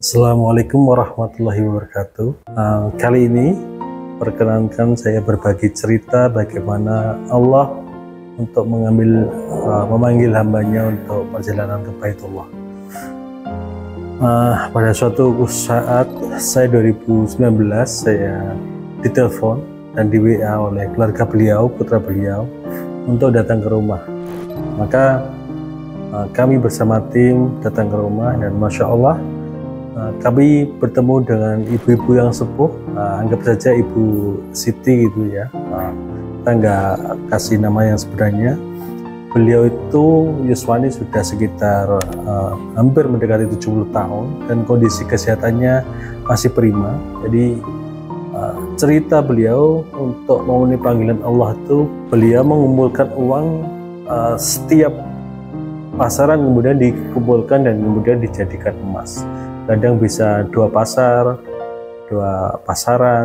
Assalamualaikum warahmatullahi wabarakatuh. Kali ini perkenankan saya berbagi cerita bagaimana Allah untuk memanggil hambanya untuk perjalanan ke Baitullah. Pada suatu saat saya 2019 saya ditelepon dan di WA oleh keluarga beliau, putra beliau, untuk datang ke rumah. Maka kami bersama tim datang ke rumah dan Masya Allah kami bertemu dengan ibu-ibu yang sepuh, anggap saja Ibu Siti gitu ya, kita nggak kasih nama yang sebenarnya. Beliau itu yuswani sudah sekitar hampir mendekati 70 tahun dan kondisi kesehatannya masih prima. Jadi cerita beliau untuk memenuhi panggilan Allah itu beliau mengumpulkan uang setiap pasaran kemudian dikumpulkan dan kemudian dijadikan emas. Kadang bisa 2 pasaran,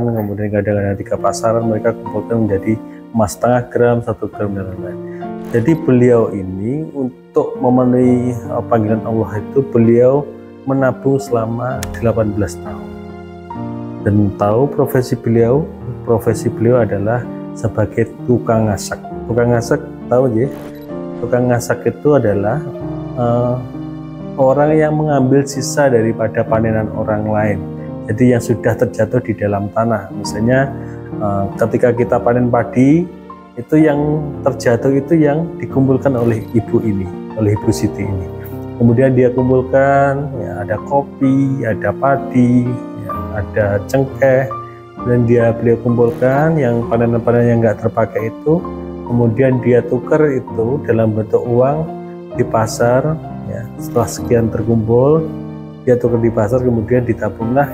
kemudian kadang ada 3 pasaran, mereka kumpulkan menjadi emas setengah gram, 1 gram dan lain-lain. Jadi beliau ini untuk memenuhi panggilan Allah itu beliau menabung selama 18 tahun. Dan tahu profesi beliau adalah sebagai tukang ngasak. Tukang ngasak tahu ya? Tukang ngasak itu adalah orang yang mengambil sisa daripada panenan orang lain. Jadi yang sudah terjatuh di dalam tanah. Misalnya ketika kita panen padi, itu yang terjatuh itu yang dikumpulkan oleh ibu ini, oleh Ibu Siti ini. Kemudian dia kumpulkan, ya, ada kopi, ada padi, ya, ada cengkeh, dan beliau kumpulkan yang panenan-panenan yang nggak terpakai itu, kemudian dia tukar itu dalam bentuk uang di pasar. Ya, setelah sekian terkumpul, dia tukar di pasar, kemudian ditabunglah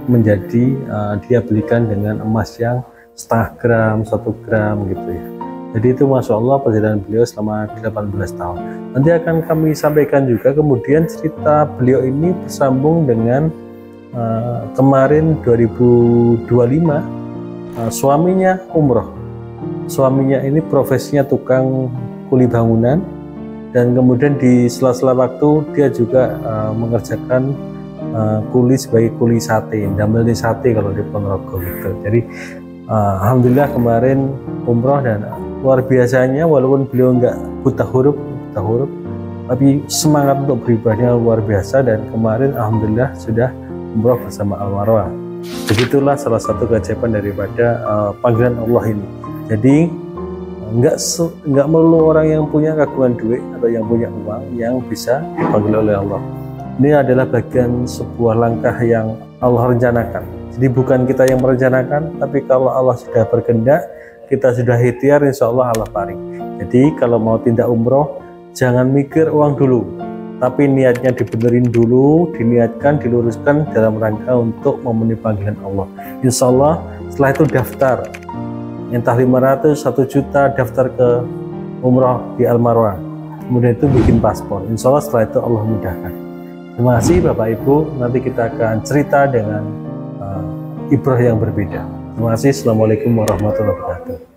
menjadi dia belikan dengan emas yang setengah gram, 1 gram gitu ya. Jadi itu Masya Allah perjalanan beliau selama 18 tahun. Nanti akan kami sampaikan juga kemudian cerita beliau ini bersambung dengan kemarin 2025 suaminya umroh. Suaminya ini profesinya tukang kuli bangunan. Dan kemudian di sela-sela waktu dia juga mengerjakan kuli sebagai kuli sate, damel sate kalau di Ponorogo gitu. Jadi alhamdulillah kemarin umroh dan luar biasanya walaupun beliau nggak buta huruf, tapi semangat untuk beribadahnya luar biasa dan kemarin alhamdulillah sudah umroh bersama Al-Marwah. Begitulah salah satu keajaiban daripada panggilan Allah ini. Jadi nggak melulu orang yang punya kagungan duit atau yang punya uang yang bisa dipanggil oleh Allah. Ini adalah bagian sebuah langkah yang Allah rencanakan. Jadi bukan kita yang merencanakan, tapi kalau Allah sudah berkehendak, kita sudah ikhtiar, insya Allah Allah paring. Jadi kalau mau tindak umroh, jangan mikir uang dulu, tapi niatnya dibenerin dulu, diniatkan, diluruskan dalam rangka untuk memenuhi panggilan Allah. Insya Allah setelah itu daftar. Entah 500, 1 juta daftar ke umroh di Al-Marwah, kemudian itu bikin paspor. Insya Allah setelah itu Allah mudahkan. Terima kasih Bapak Ibu, nanti kita akan cerita dengan ibrah yang berbeda. Terima kasih. Assalamualaikum warahmatullahi wabarakatuh.